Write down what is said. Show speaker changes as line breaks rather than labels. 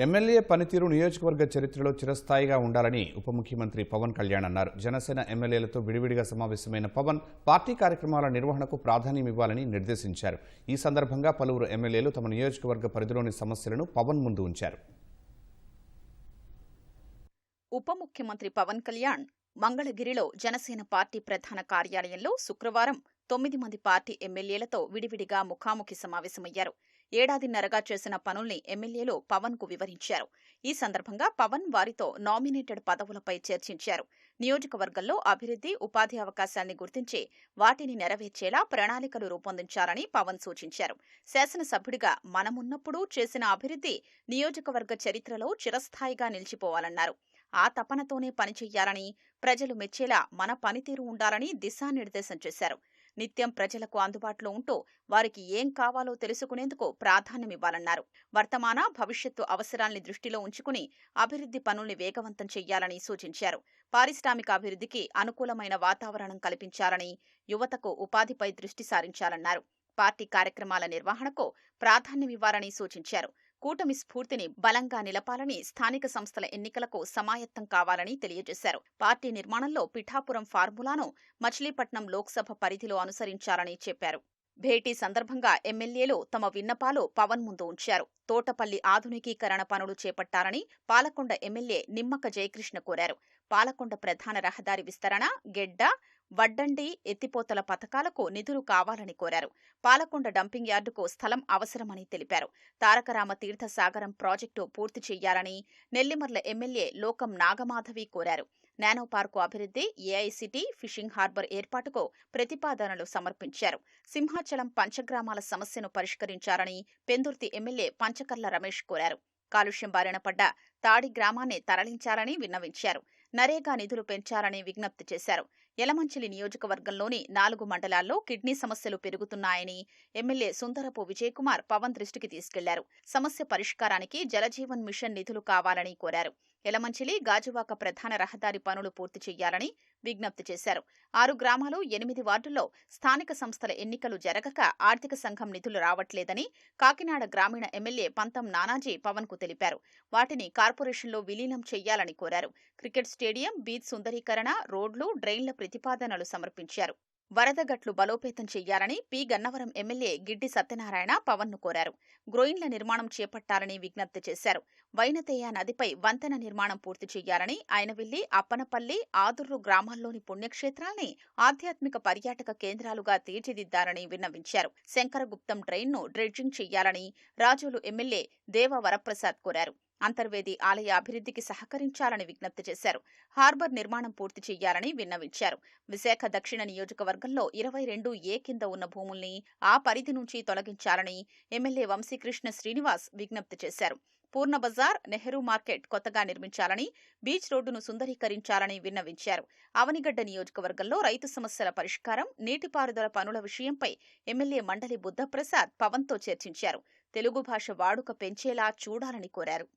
MLA పనితీరు నియోజకవర్గ చరిత్రలో చిరస్థాయిగా ఉండాలని ఉప ముఖ్యమంత్రి పవన్ కళ్యాణ్ అన్నారు. జనసేన ఎమ్మెల్యేలతో విడివిడిగా సమావేశమైన పవన్ పార్టీ కార్యక్రమాల నిర్వహణకు ప్రాధాన్యమివ్వాలని నిర్దేశించారు. ఈ సందర్భంగా పలువురు ఎమ్మెల్యేలు తమ నియోజకవర్గ పరిధిలోని సమస్యలను పవన్ ముందు ఉంచారు.
ఉప ముఖ్యమంత్రి పవన్ కళ్యాణ్ మంగళగిరిలో జనసేన పార్టీ ప్రధాన కార్యాలయంలో శుక్రవారం 9 మంది పార్టీ ఎమ్మెల్యేలతో విడివిడిగా ముఖాముఖి సమావేశమయ్యారు. ఏడాదిన్నరగా చేసిన పనుల్ని ఎమ్మెల్యేలు పవన్ కు వివరించారు. ఈ సందర్భంగా పవన్ వారితో నామినేటెడ్ పదవులపై చర్చించారు. నియోజకవర్గంలో అభివృద్ధి, ఉపాధి అవకాశాల్ని గుర్తించి వాటిని నెరవేర్చేలా ప్రణాళికలు రూపొందించాలని పవన్ సూచించారు. శాసనసభ్యుడిగా మనమున్నప్పుడు చేసిన అభివృద్ధి నియోజకవర్గ చరిత్రలో చిరస్థాయిగా నిలిచిపోవాలన్నారు. ఆ తపనతోనే పనిచెయ్యాలని, ప్రజలు మెచ్చేలా మన పనితీరు ఉండాలని దిశానిర్దేశం చేశారు. నిత్యం ప్రజలకు అందుబాటులో ఉంటూ వారికి ఏం కావాలో తెలుసుకునేందుకు ప్రాధాన్యమివ్వాలన్నారు. వర్తమాన, భవిష్యత్తు అవసరాల్ని దృష్టిలో ఉంచుకుని అభివృద్ధి పనుల్ని వేగవంతం చెయ్యాలని సూచించారు. పారిశ్రామిక అభివృద్ధికి అనుకూలమైన వాతావరణం కల్పించాలని, యువతకు ఉపాధిపై దృష్టి సారించాలన్నారు. పార్టీ కార్యక్రమాల నిర్వహణకు ప్రాధాన్యమివ్వాలని సూచించారు. కూటమి స్ఫూర్తిని బలంగా నిలపాలని, స్థానిక సంస్థల ఎన్నికలకు సమాయత్తం కావాలని తెలియజేశారు. పార్టీ నిర్మాణంలో పిఠాపురం ఫార్ములాను మచిలీపట్నం లోక్సభ పరిధిలో అనుసరించాలని చెప్పారు. భేటీ సందర్భంగా ఎమ్మెల్యేలు తమ విన్నపాలు పవన్ ముందు ఉంచారు. తోటపల్లి ఆధునికీకరణ పనులు చేపట్టాలని పాలకొండ ఎమ్మెల్యే నిమ్మక జయకృష్ణ కోరారు. పాలకొండ ప్రధాన రహదారి విస్తరణ, గెడ్డ, వడ్డండి, ఎత్తిపోతల పథకాలకు నిధులు కావాలని కోరారు. పాలకొండ డంపింగ్ యార్డుకు స్థలం అవసరమని తెలిపారు. తారకరామ తీర్థ సాగరం ప్రాజెక్టు పూర్తి చెయ్యాలని నెల్లిమర్ల ఎమ్మెల్యే లోకం నాగమాధవి కోరారు. నానో పార్కు అభివృద్ధి, ఏఐసిటీ, ఫిషింగ్ హార్బర్ ఏర్పాటుకు ప్రతిపాదనలు సమర్పించారు. సింహాచలం పంచగ్రామాల సమస్యను పరిష్కరించాలని పెందుర్తి ఎమ్మెల్యే పంచకర్ల రమేష్ కోరారు. కాలుష్యం బారిన పడ్డ తాడి గ్రామాన్ని తరలించాలని విన్నవించారు. నరేగా నిధులు పెంచాలని విజ్ఞప్తి చేశారు. యలమంచిలి నియోజకవర్గంలోని 4 మండలాల్లో కిడ్నీ సమస్యలు పెరుగుతున్నాయని ఎమ్మెల్యే సుందరపు విజయకుమార్ పవన్ దృష్టికి తీసుకెళ్లారు. సమస్య పరిష్కారానికి జలజీవన్ మిషన్ నిధులు కావాలని కోరారు. యలమంచిలి, గాజువాక ప్రధాన రహదారి పనులు పూర్తి చెయ్యాలని విజ్ఞప్తి చేశారు. 6 గ్రామాలు, 8 వార్డుల్లో స్థానిక సంస్థల ఎన్నికలు జరగక ఆర్థిక సంఘం నిధులు రావట్లేదని కాకినాడ గ్రామీణ ఎమ్మెల్యే పంతం నానాజీ పవన్ కు తెలిపారు. వాటిని కార్పొరేషన్లో విలీనం చెయ్యాలని కోరారు. క్రికెట్ స్టేడియం, బీచ్ సుందరీకరణ, రోడ్లు, డ్రైన్ల ప్రతిపాదనలు సమర్పించారు. వరదగట్లు బలోపేతం చెయ్యాలని పి గన్నవరం ఎమ్మెల్యే గిడ్డి సత్యనారాయణ పవన్ను కోరారు. గ్రోయిన్ల నిర్మాణం చేపట్టాలని విజ్ఞప్తి చేశారు. వైనతేయ నదిపై వంతెన నిర్మాణం పూర్తి చెయ్యాలని, ఆయనవిల్లి, అప్పనపల్లి, ఆదుర్రు గ్రామాల్లోని పుణ్యక్షేత్రాల్ని ఆధ్యాత్మిక పర్యాటక కేంద్రాలుగా తీర్చిదిద్దాలని విన్నవించారు. శంకరగుప్తం డ్రైన్ను డ్రెడ్జింగ్ చెయ్యాలని రాజోలు ఎమ్మెల్యే దేవ వరప్రసాద్ కోరారు. అంతర్వేది ఆలయ అభివృద్ధికి సహకరించాలని విజ్ఞప్తి చేశారు. హార్బర్ నిర్మాణం పూర్తి చెయ్యాలని విన్నవించారు. విశాఖ దక్షిణ నియోజకవర్గంలో 22A కింద ఉన్న భూముల్ని ఆ పరిధి నుంచి తొలగించాలని ఎమ్మెల్యే వంశీకృష్ణ శ్రీనివాస్ విజ్ఞప్తి చేశారు. పూర్ణ బజార్, నెహ్రూ మార్కెట్ కొత్తగా నిర్మించాలని, బీచ్ రోడ్డును సుందరీకరించాలని విన్నవించారు. అవనిగడ్డ నియోజకవర్గంలో రైతు సమస్యల పరిష్కారం, నీటిపారుదల పనుల విషయంపై ఎమ్మెల్యే మండలి బుద్ధప్రసాద్ పవన్తో చర్చించారు. తెలుగు భాష వాడుక పెంచేలా చూడాలని కోరారు.